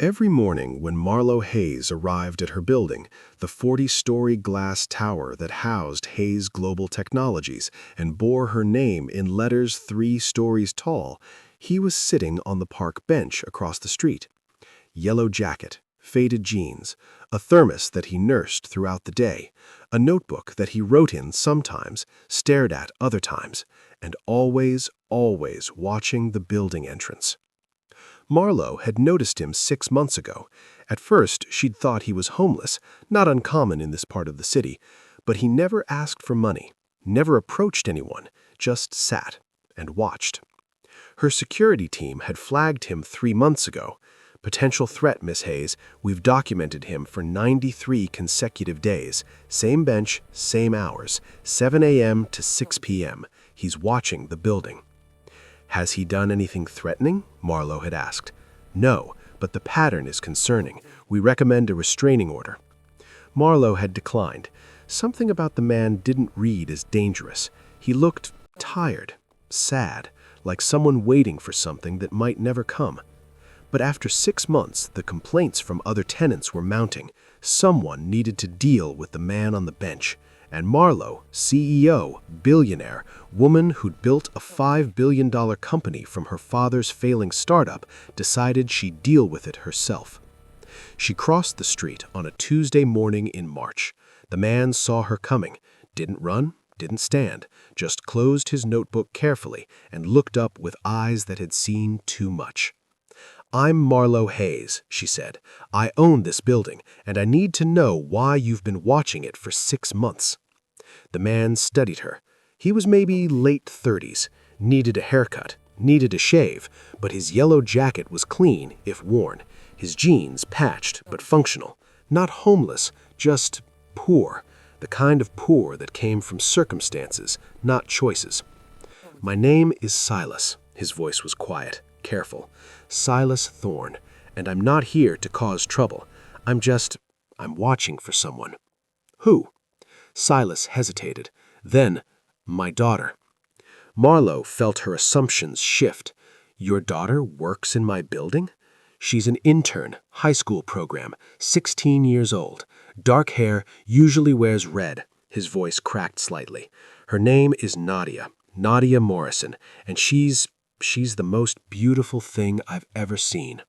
Every morning when Marlowe Hayes arrived at her building, the 40-story glass tower that housed Hayes Global Technologies and bore her name in letters 3 stories tall, he was sitting on the park bench across the street. Yellow jacket, faded jeans, a thermos that he nursed throughout the day, a notebook that he wrote in sometimes, stared at other times, and always watching the building entrance. Marlowe had noticed him 6 months ago. At first, she'd thought he was homeless, not uncommon in this part of the city, but he never asked for money, never approached anyone, just sat and watched. Her security team had flagged him 3 months ago. Potential threat, Miss Hayes. We've documented him for 93 consecutive days. Same bench, same hours, 7 a.m. to 6 p.m. He's watching the building. Has he done anything threatening? Marlowe had asked. No, but the pattern is concerning. We recommend a restraining order. Marlowe had declined. Something about the man didn't read as dangerous. He looked tired, sad, like someone waiting for something that might never come. But after 6 months, the complaints from other tenants were mounting. Someone needed to deal with the man on the bench. And Marlowe, CEO, billionaire, woman who'd built a $5 billion company from her father's failing startup, decided she'd deal with it herself. She crossed the street on a Tuesday morning in March. The man saw her coming, didn't run, didn't stand, just closed his notebook carefully and looked up with eyes that had seen too much. "I'm Marlowe Hayes," she said. "I own this building, and I need to know why you've been watching it for 6 months." The man studied her. He was maybe late 30s, needed a haircut, needed a shave, but his yellow jacket was clean, if worn. His jeans patched, but functional. Not homeless, just poor. The kind of poor that came from circumstances, not choices. "My name is Silas." His voice was quiet, careful. "Silas Thorne, and I'm not here to cause trouble. I'm watching for someone." "Who?" Silas hesitated. Then, "My daughter." Marlowe felt her assumptions shift. "Your daughter works in my building?" "She's an intern, high school program, 16 years old. Dark hair, usually wears red." His voice cracked slightly. "Her name is Nadia Morrison, and she's the most beautiful thing I've ever seen."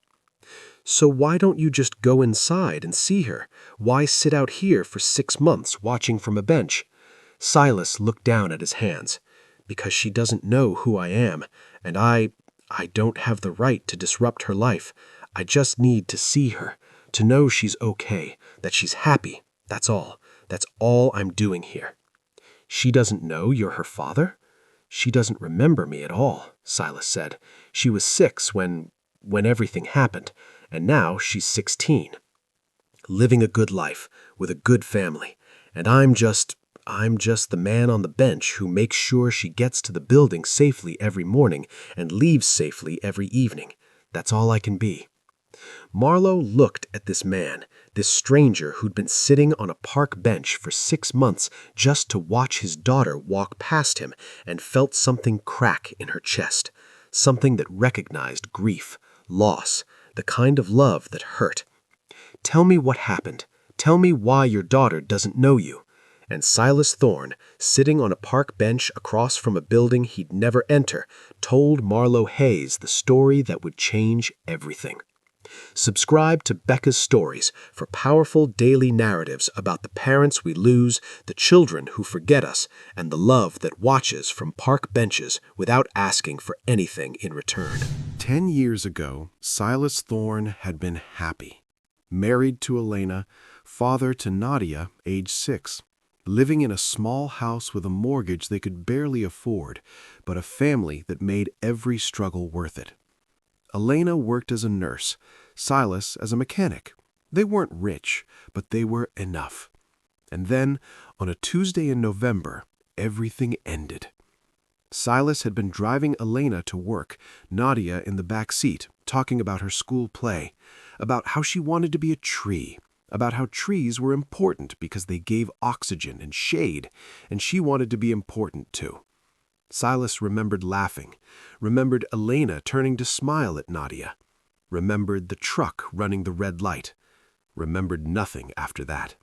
"So why don't you just go inside and see her? Why sit out here for 6 months watching from a bench?" Silas looked down at his hands. "Because she doesn't know who I am, and I don't have the right to disrupt her life. I just need to see her, to know she's okay, that she's happy. That's all. That's all I'm doing here." "She doesn't know you're her father?" "She doesn't remember me at all," Silas said. "She was 6 when everything happened, and now she's 16. Living a good life, with a good family, and I'm just the man on the bench who makes sure she gets to the building safely every morning and leaves safely every evening. That's all I can be." Marlowe looked at this man, this stranger who'd been sitting on a park bench for 6 months just to watch his daughter walk past him, and felt something crack in her chest, something that recognized grief, loss, the kind of love that hurt. "Tell me what happened. Tell me why your daughter doesn't know you." And Silas Thorne, sitting on a park bench across from a building he'd never enter, told Marlowe Hayes the story that would change everything. Subscribe to Becca's Stories for powerful daily narratives about the parents we lose, the children who forget us, and the love that watches from park benches without asking for anything in return. 10 years ago, Silas Thorne had been happy. Married to Elena, father to Nadia, age 6. Living in a small house with a mortgage they could barely afford, but a family that made every struggle worth it. Elena worked as a nurse, Silas as a mechanic. They weren't rich, but they were enough. And then, on a Tuesday in November, everything ended. Silas had been driving Elena to work, Nadia in the back seat, talking about her school play, about how she wanted to be a tree, about how trees were important because they gave oxygen and shade, and she wanted to be important too. Silas remembered laughing, remembered Elena turning to smile at Nadia, remembered the truck running the red light, remembered nothing after that.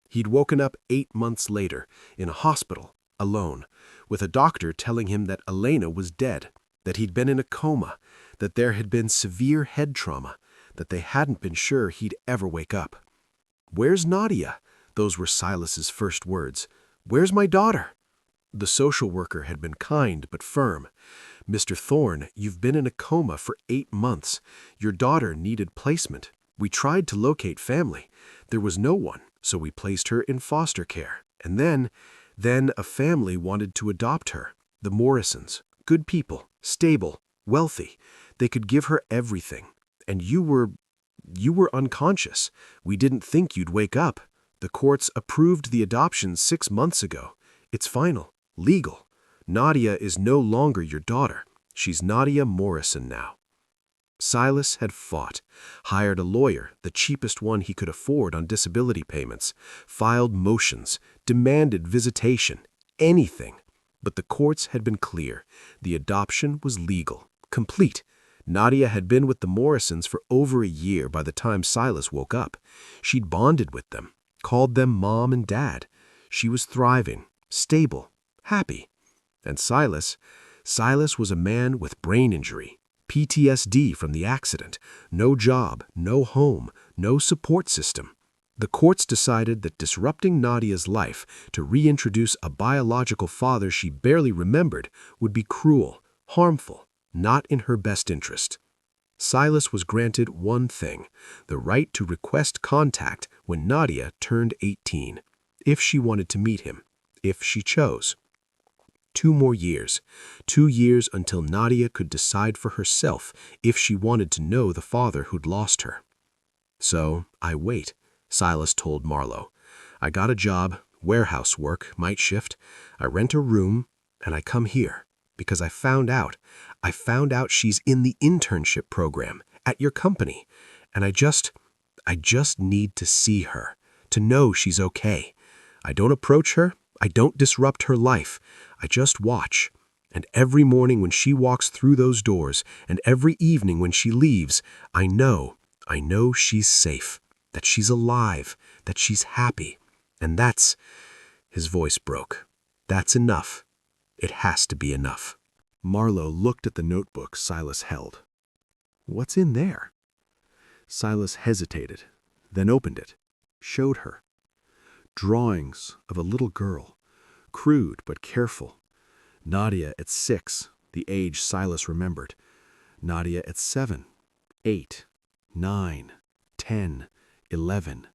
He'd woken up 8 months later in a hospital, alone, with a doctor telling him that Elena was dead, that he'd been in a coma, that there had been severe head trauma, that they hadn't been sure he'd ever wake up. "Where's Nadia?" Those were Silas's first words. "Where's my daughter?" The social worker had been kind but firm. "Mr. Thorne, you've been in a coma for 8 months. Your daughter needed placement. We tried to locate family. There was no one, so we placed her in foster care. And then a family wanted to adopt her. The Morrisons. Good people, stable, wealthy. They could give her everything. And you were unconscious. We didn't think you'd wake up. The courts approved the adoption 6 months ago. It's final, legal. Nadia is no longer your daughter. She's Nadia Morrison now." Silas had fought, hired a lawyer, the cheapest one he could afford on disability payments, filed motions, demanded visitation, anything. But the courts had been clear. The adoption was legal, complete. Nadia had been with the Morrisons for over a year by the time Silas woke up. She'd bonded with them, called them Mom and Dad. She was thriving, stable, happy. And Silas was a man with brain injury, PTSD from the accident, no job, no home, no support system. The courts decided that disrupting Nadia's life to reintroduce a biological father she barely remembered would be cruel, harmful, not in her best interest. Silas was granted one thing, the right to request contact when Nadia turned 18, if she wanted to meet him, if she chose. 2 more years, 2 years until Nadia could decide for herself if she wanted to know the father who'd lost her. "So I wait," Silas told Marlowe. "I got a job, warehouse work, night shift. I rent a room, and I come here because I found out she's in the internship program at your company, and I just need to see her, to know she's okay. I don't approach her, I don't disrupt her life. I just watch. And every morning when she walks through those doors, and every evening when she leaves, I know she's safe, that she's alive, that she's happy. And that's," his voice broke, "that's enough. It has to be enough." Marlowe looked at the notebook Silas held. "What's in there?" Silas hesitated, then opened it, showed her. Drawings of a little girl, crude but careful. Nadia at 6, the age Silas remembered. Nadia at 7, 8, 9, 10, 11,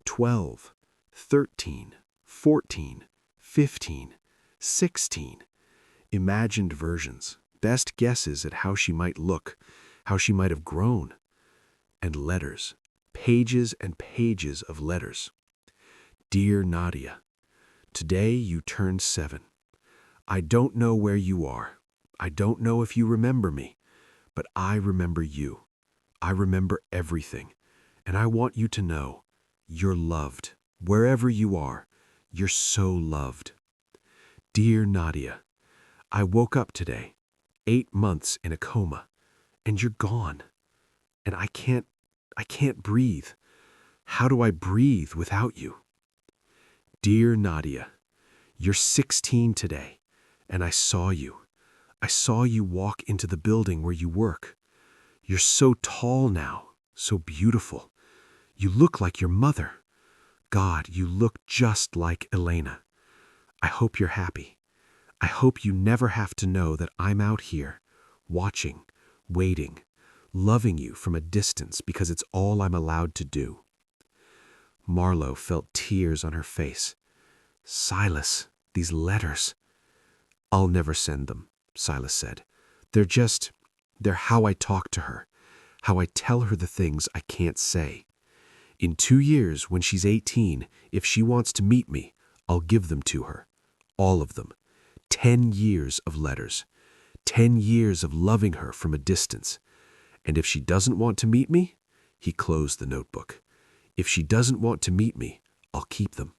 12, 13, 14, 15, 16. Imagined versions, best guesses at how she might look, how she might have grown. And letters, pages and pages of letters. "Dear Nadia, today you turned 7. I don't know where you are. I don't know if you remember me, but I remember you. I remember everything, and I want you to know you're loved. Wherever you are, you're so loved. Dear Nadia, I woke up today, 8 months in a coma, and you're gone. And I can't breathe. How do I breathe without you? Dear Nadia, you're 16 today, and I saw you. I saw you walk into the building where you work. You're so tall now, so beautiful. You look like your mother. God, you look just like Elena. I hope you're happy. I hope you never have to know that I'm out here, watching, waiting, loving you from a distance because it's all I'm allowed to do." Marlowe felt tears on her face. "Silas, these letters." "I'll never send them," Silas said. They're how I talk to her, how I tell her the things I can't say. In 2 years, when she's 18, if she wants to meet me, I'll give them to her. All of them. 10 years of letters. 10 years of loving her from a distance. And if she doesn't want to meet me," he closed the notebook. "If she doesn't want to meet me, I'll keep them.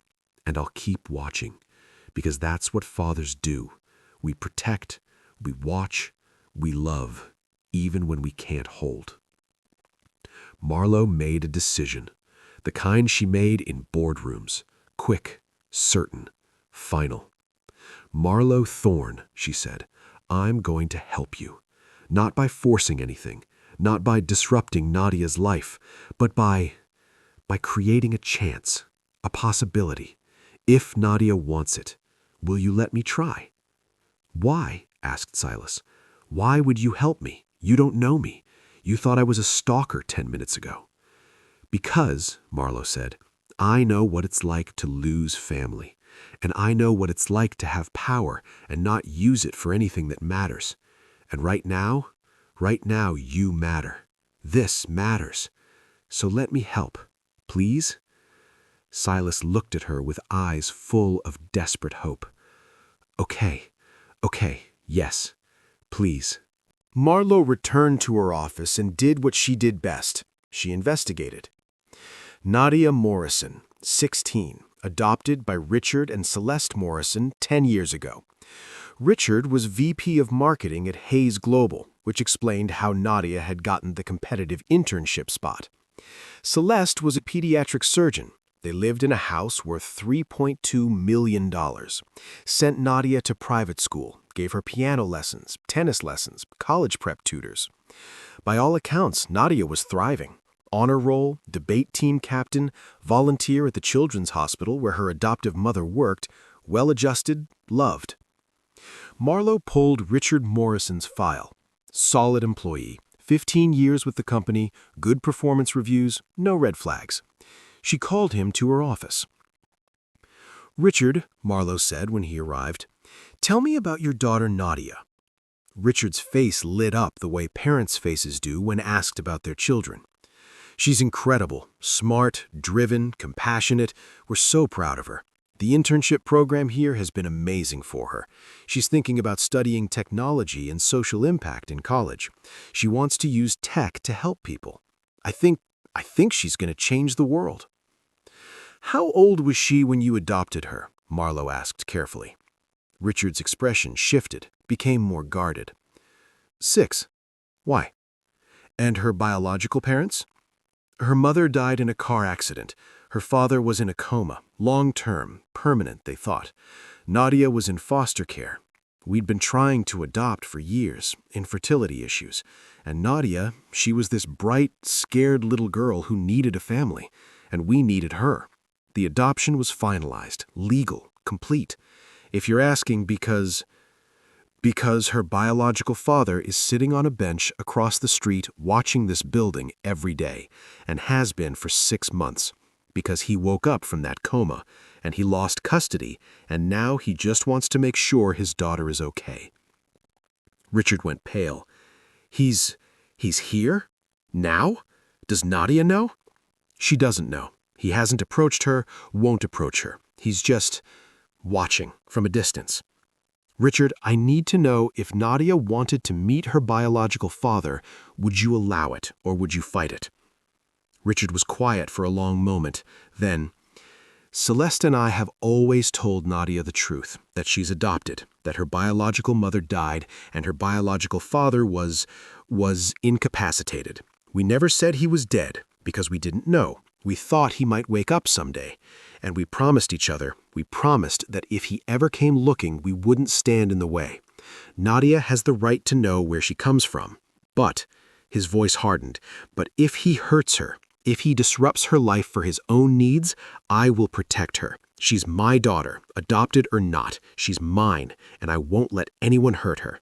And I'll keep watching. Because that's what fathers do. We protect, we watch, we love, even when we can't hold." Marlowe made a decision, the kind she made in boardrooms, quick, certain, final. "Marlowe Thorne," she said, "I'm going to help you. Not by forcing anything, not by disrupting Nadia's life, but by creating a chance, a possibility. If Nadia wants it, will you let me try?" "Why?" asked Silas. "Why would you help me? You don't know me. You thought I was a stalker 10 minutes ago." "Because," Marlowe said, "I know what it's like to lose family, and I know what it's like to have power and not use it for anything that matters. And right now you matter. This matters. So let me help, please?" Silas looked at her with eyes full of desperate hope. Okay, yes, please." Marlowe returned to her office and did what she did best. She investigated. Nadia Morrison, 16, adopted by Richard and Celeste Morrison 10 years ago. Richard was VP of Marketing at Hayes Global, which explained how Nadia had gotten the competitive internship spot. Celeste was a pediatric surgeon. They lived in a house worth $3.2 million, sent Nadia to private school, gave her piano lessons, tennis lessons, college prep tutors. By all accounts, Nadia was thriving. Honor roll, debate team captain, volunteer at the children's hospital where her adoptive mother worked, well-adjusted, loved. Marlowe pulled Richard Morrison's file. Solid employee, 15 years with the company, good performance reviews, no red flags. She called him to her office. "Richard," Marlowe said when he arrived, "tell me about your daughter Nadia." Richard's face lit up the way parents' faces do when asked about their children. "She's incredible, smart, driven, compassionate. We're so proud of her. The internship program here has been amazing for her. She's thinking about studying technology and social impact in college. She wants to use tech to help people. I think she's going to change the world." "How old was she when you adopted her?" Marlowe asked carefully. Richard's expression shifted, became more guarded. 6. "Why?" "And her biological parents?" "Her mother died in a car accident. Her father was in a coma, long-term, permanent, they thought. Nadia was in foster care. We'd been trying to adopt for years, infertility issues. And Nadia, she was this bright, scared little girl who needed a family, and we needed her. The adoption was finalized, legal, complete. If you're asking because her biological father is sitting on a bench across the street watching this building every day, and has been for 6 months, because he woke up from that coma, and he lost custody, and now he just wants to make sure his daughter is okay." Richard went pale. He's here? Now? Does Nadia know?" "She doesn't know. He hasn't approached her, won't approach her. He's just watching from a distance." "Richard, I need to know if Nadia wanted to meet her biological father, would you allow it or would you fight it?" Richard was quiet for a long moment. Then, "Celeste and I have always told Nadia the truth, that she's adopted, that her biological mother died, and her biological father was incapacitated. We never said he was dead, because we didn't know. We thought he might wake up someday. And we promised each other, that if he ever came looking, we wouldn't stand in the way. Nadia has the right to know where she comes from. But," his voice hardened, "but if he hurts her, if he disrupts her life for his own needs, I will protect her. She's my daughter, adopted or not. She's mine, and I won't let anyone hurt her."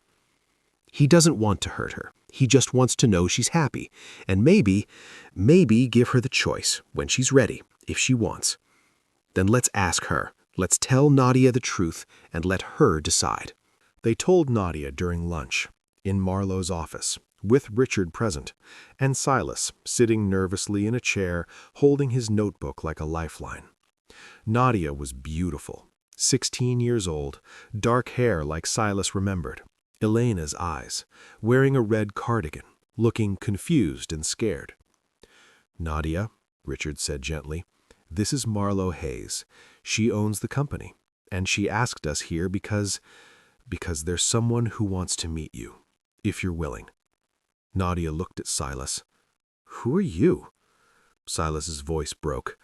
He doesn't want to hurt her. He just wants to know she's happy, and maybe give her the choice when she's ready, if she wants. Then let's ask her. Let's tell Nadia the truth and let her decide. They told Nadia during lunch, in Marlowe's office, with Richard present, and Silas sitting nervously in a chair, holding his notebook like a lifeline. Nadia was beautiful, 16 years old, dark hair like Silas remembered, Elena's eyes, wearing a red cardigan, looking confused and scared. "Nadia," Richard said gently, "this is Marlowe Hayes. She owns the company, and she asked us here because there's someone who wants to meet you, if you're willing." Nadia looked at Silas. "Who are you?" Silas's voice broke.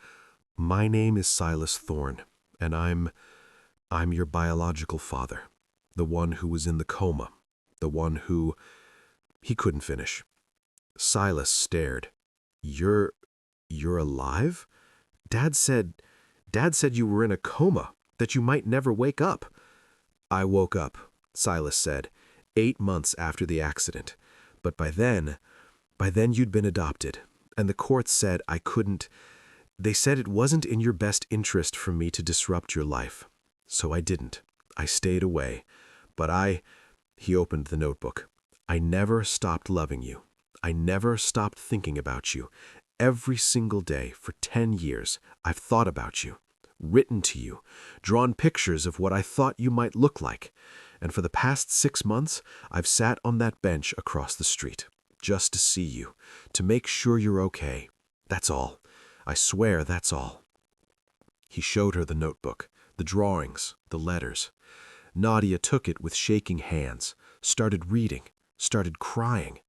"My name is Silas Thorne, and I'm your biological father, the one who was in the coma, the one who—" He couldn't finish. Silas stared. You're alive? Dad said you were in a coma, that you might never wake up." "I woke up," Silas said, 8 months after the accident. "But by then you'd been adopted, and the court said I couldn't. They said it wasn't in your best interest for me to disrupt your life. So I didn't. I stayed away. But he opened the notebook. "I never stopped loving you. I never stopped thinking about you. Every single day for 10 years, I've thought about you, written to you, drawn pictures of what I thought you might look like. And for the past 6 months, I've sat on that bench across the street, just to see you, to make sure you're okay. That's all. I swear that's all." He showed her the notebook, the drawings, the letters. Nadia took it with shaking hands, started reading, started crying.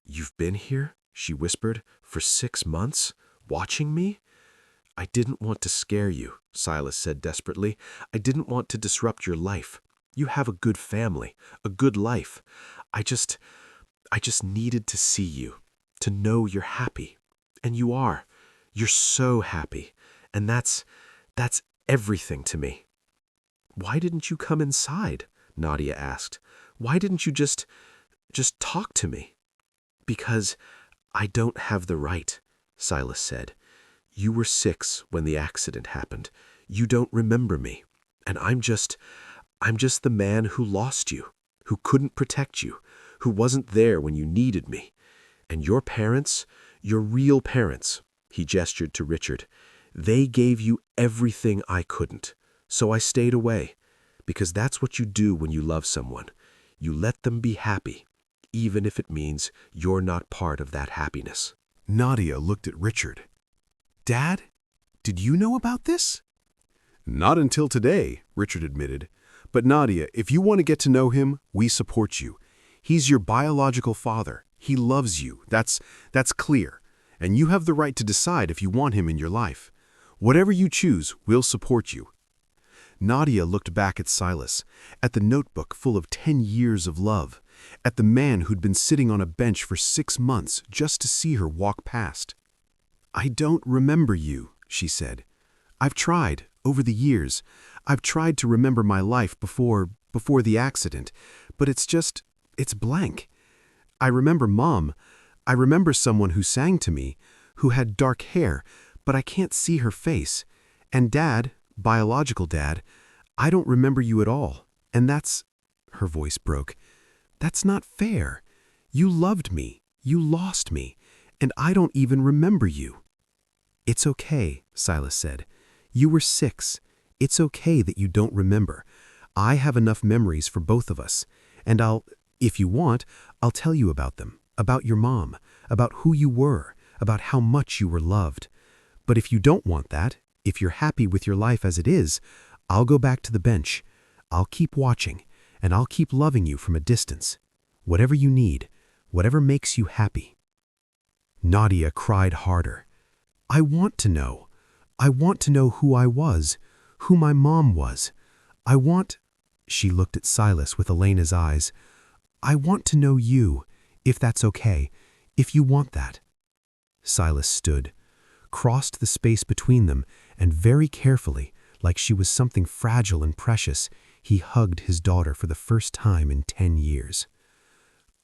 "You've been here," she whispered, "for 6 months, watching me?" "I didn't want to scare you," Silas said desperately. "I didn't want to disrupt your life. You have a good family, a good life. I just needed to see you, to know you're happy. And you are. You're so happy. And that's everything to me." "Why didn't you come inside?" Nadia asked. "Why didn't you just talk to me?" "Because I don't have the right," Silas said. "You were 6 when the accident happened. You don't remember me. And I'm just the man who lost you, who couldn't protect you, who wasn't there when you needed me. And your parents, your real parents," he gestured to Richard, "they gave you everything I couldn't. So I stayed away. Because that's what you do when you love someone. You let them be happy, even if it means you're not part of that happiness." Nadia looked at Richard. "Dad, did you know about this?" "Not until today," Richard admitted. "But Nadia, if you want to get to know him, we support you. He's your biological father. He loves you. That's clear. And you have the right to decide if you want him in your life. Whatever you choose, we'll support you." Nadia looked back at Silas, at the notebook full of 10 years of love, at the man who'd been sitting on a bench for 6 months just to see her walk past. "I don't remember you," she said. "I've tried, over the years. I've tried to remember my life before the accident, but it's blank. I remember Mom. I remember someone who sang to me, who had dark hair, but I can't see her face. And Dad, biological Dad, I don't remember you at all. And that's—" her voice broke. "That's not fair. You loved me. You lost me. And I don't even remember you." "It's okay," Silas said. "You were 6. It's okay that you don't remember. I have enough memories for both of us. And if you want, I'll tell you about them, about your mom, about who you were, about how much you were loved. But if you don't want that, if you're happy with your life as it is, I'll go back to the bench. I'll keep watching, and I'll keep loving you from a distance. Whatever you need, whatever makes you happy." Nadia cried harder. "I want to know. I want to know who I was, who my mom was. I want—" she looked at Silas with Elena's eyes. "I want to know you, if that's okay, if you want that." Silas stood, crossed the space between them, and very carefully, like she was something fragile and precious, he hugged his daughter for the first time in 10 years.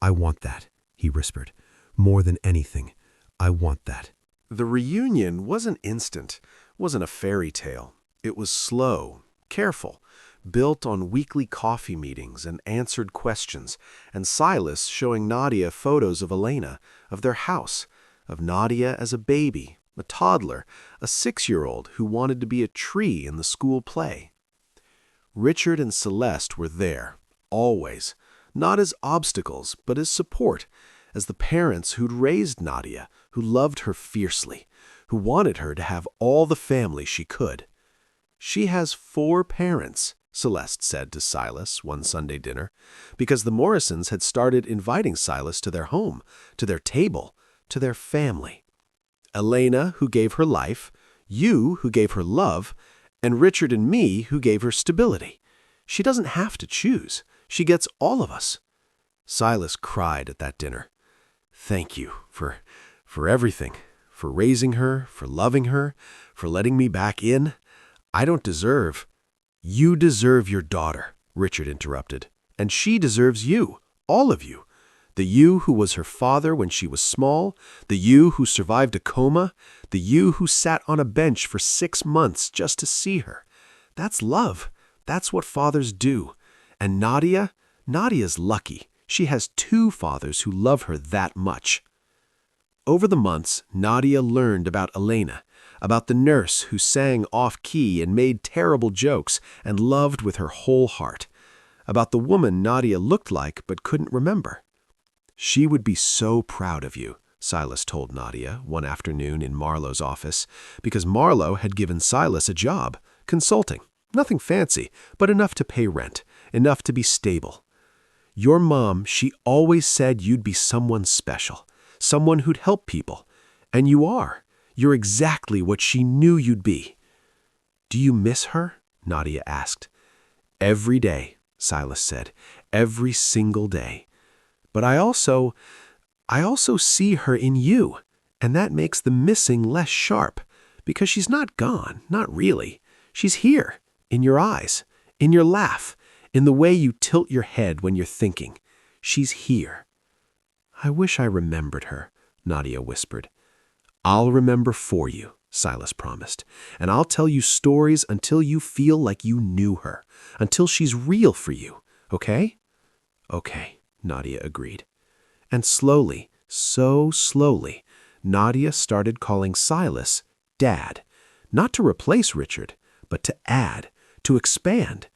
"I want that," he whispered. "More than anything, I want that." The reunion wasn't instant, wasn't a fairy tale. It was slow, careful, built on weekly coffee meetings and answered questions, and Silas showing Nadia photos of Elena, of their house, of Nadia as a baby, a toddler, a 6-year-old who wanted to be a tree in the school play. Richard and Celeste were there, always, not as obstacles, but as support, as the parents who'd raised Nadia, who loved her fiercely, who wanted her to have all the family she could. "She has 4 parents," Celeste said to Silas one Sunday dinner, because the Morrisons had started inviting Silas to their home, to their table, to their family. Elena, who gave her life, you, who gave her love, and Richard and me, who gave her stability. She doesn't have to choose. She gets all of us." Silas cried at that dinner. "Thank you for everything, for raising her, for loving her, for letting me back in. I don't deserve—" "You deserve your daughter," Richard interrupted. "And she deserves you, all of you. The you who was her father when she was small, the you who survived a coma, the you who sat on a bench for 6 months just to see her. That's love. That's what fathers do. And Nadia's lucky. She has 2 fathers who love her that much." Over the months, Nadia learned about Elena, about the nurse who sang off-key and made terrible jokes and loved with her whole heart, about the woman Nadia looked like but couldn't remember. "She would be so proud of you," Silas told Nadia one afternoon in Marlowe's office, because Marlowe had given Silas a job, consulting. Nothing fancy, but enough to pay rent, enough to be stable. "Your mom, she always said you'd be someone special, someone who'd help people. And you are. You're exactly what she knew you'd be." "Do you miss her?" Nadia asked. "Every day," Silas said. "Every single day. But I also see her in you, and that makes the missing less sharp, because she's not gone, not really. She's here, in your eyes, in your laugh, in the way you tilt your head when you're thinking. She's here." "I wish I remembered her," Nadia whispered. "I'll remember for you," Silas promised, "and I'll tell you stories until you feel like you knew her, until she's real for you, okay?" "Okay," Nadia agreed. And slowly, so slowly, Nadia started calling Silas Dad, not to replace Richard, but to add, to expand,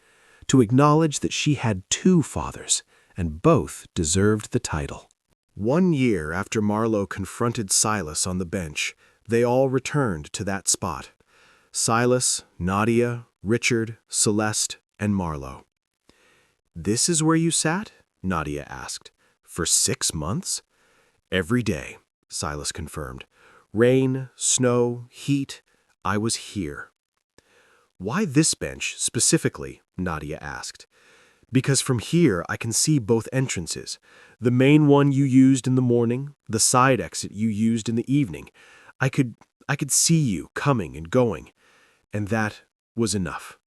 to acknowledge that she had 2 fathers, and both deserved the title. 1 year after Marlowe confronted Silas on the bench, they all returned to that spot. Silas, Nadia, Richard, Celeste, and Marlowe. "This is where you sat?" Nadia asked. "For 6 months?" "Every day," Silas confirmed. "Rain, snow, heat, I was here." "Why this bench, specifically?" Nadia asked. "Because from here I can see both entrances. The main one you used in the morning, the side exit you used in the evening. I could see you coming and going. And that was enough."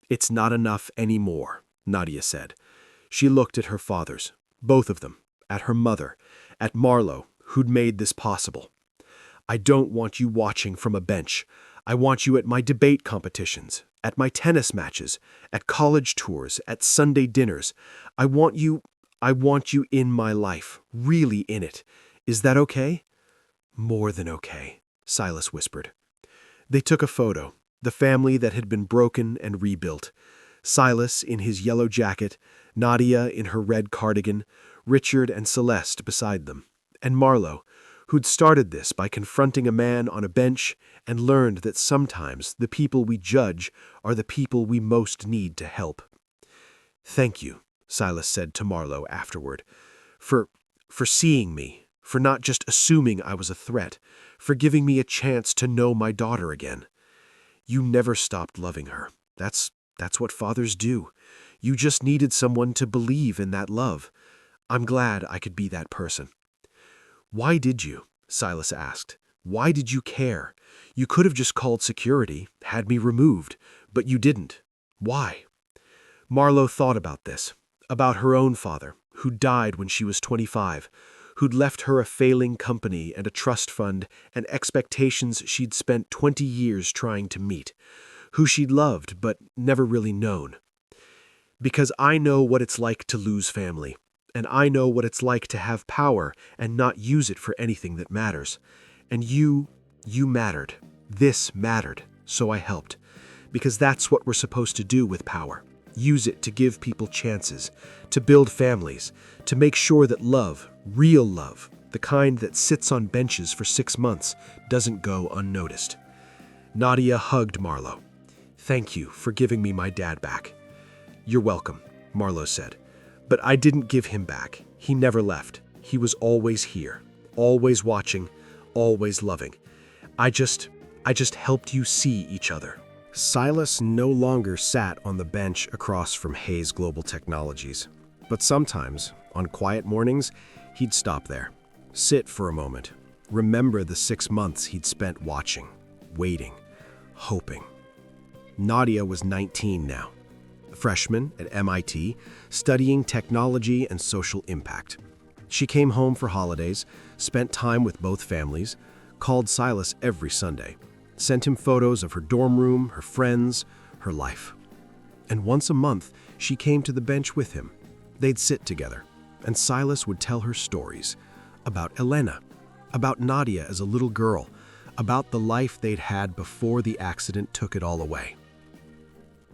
"It's not enough anymore," Nadia said. She looked at her fathers, both of them, at her mother, at Marlowe, who'd made this possible. "I don't want you watching from a bench. I want you at my debate competitions, at my tennis matches, at college tours, at Sunday dinners. I want you in my life, really in it. Is that okay?" "More than okay," Silas whispered. They took a photo, the family that had been broken and rebuilt. Silas in his yellow jacket, Nadia in her red cardigan, Richard and Celeste beside them, and Marlowe, who'd started this by confronting a man on a bench and learned that sometimes the people we judge are the people we most need to help. "Thank you," Silas said to Marlowe afterward, for seeing me, for not just assuming I was a threat, for giving me a chance to know my daughter again. You never stopped loving her. That's what fathers do. You just needed someone to believe in that love. I'm glad I could be that person." "Why did you?" Silas asked. "Why did you care? You could have just called security, had me removed, but you didn't. Why?" Marlowe thought about this, about her own father, who died when she was 25, who'd left her a failing company and a trust fund and expectations she'd spent 20 years trying to meet, who she'd loved but never really known. "Because I know what it's like to lose family, and I know what it's like to have power and not use it for anything that matters. And you mattered. This mattered, so I helped. Because that's what we're supposed to do with power. Use it to give people chances, to build families, to make sure that love, real love, the kind that sits on benches for 6 months, doesn't go unnoticed." Nadia hugged Marlowe. "Thank you for giving me my dad back." "You're welcome," Marlowe said. "But I didn't give him back. He never left. He was always here." always watching, always loving. I just helped you see each other. Silas no longer sat on the bench across from Hayes Global Technologies, but sometimes, on quiet mornings, he'd stop there, sit for a moment, remember the 6 months he'd spent watching, waiting, hoping. Nadia was 19 now, a freshman at MIT, studying technology and social impact. She came home for holidays, spent time with both families, called Silas every Sunday, sent him photos of her dorm room, her friends, her life. And once a month, she came to the bench with him. They'd sit together, and Silas would tell her stories about Elena, about Nadia as a little girl, about the life they'd had before the accident took it all away.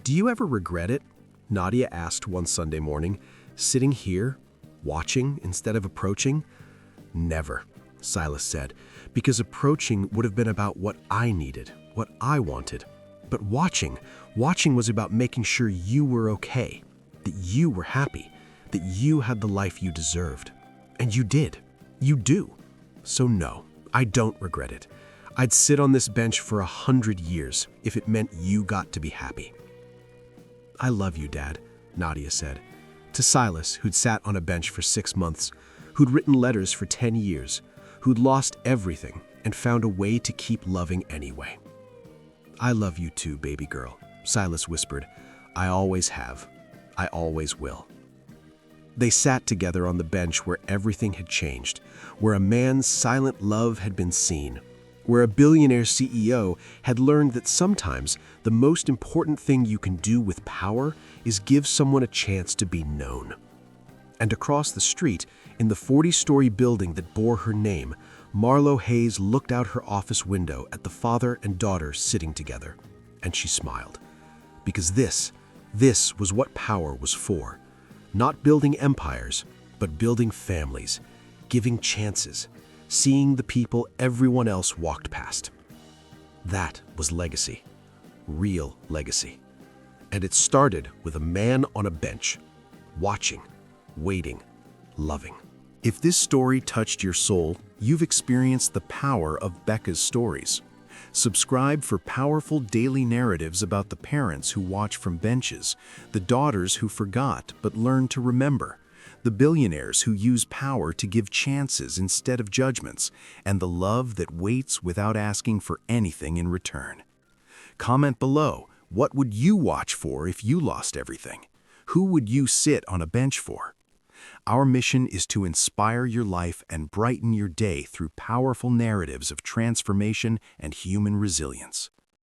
"Do you ever regret it?" Nadia asked one Sunday morning, sitting here, watching instead of approaching. "Never," Silas said, "because approaching would have been about what I needed, what I wanted. But watching was about making sure you were okay, that you were happy, that you had the life you deserved. And you did. You do. So no, I don't regret it. I'd sit on this bench for 100 years if it meant you got to be happy." "I love you, Dad," Nadia said. To Silas, who'd sat on a bench for 6 months, who'd written letters for 10 years, who'd lost everything and found a way to keep loving anyway. "I love you too, baby girl," Silas whispered. "I always have. I always will." They sat together on the bench where everything had changed, where a man's silent love had been seen, where a billionaire CEO had learned that sometimes the most important thing you can do with power is give someone a chance to be known. And across the street, in the 40-story building that bore her name, Marlowe Hayes looked out her office window at the father and daughter sitting together, and she smiled. Because this was what power was for. Not building empires, but building families, giving chances, seeing the people everyone else walked past. That was legacy, real legacy. And it started with a man on a bench, watching, waiting, loving. If this story touched your soul, you've experienced the power of Becca's stories. Subscribe for powerful daily narratives about the parents who watch from benches, the daughters who forgot but learned to remember, the billionaires who use power to give chances instead of judgments, and the love that waits without asking for anything in return. Comment below, what would you watch for if you lost everything? Who would you sit on a bench for? Our mission is to inspire your life and brighten your day through powerful narratives of transformation and human resilience.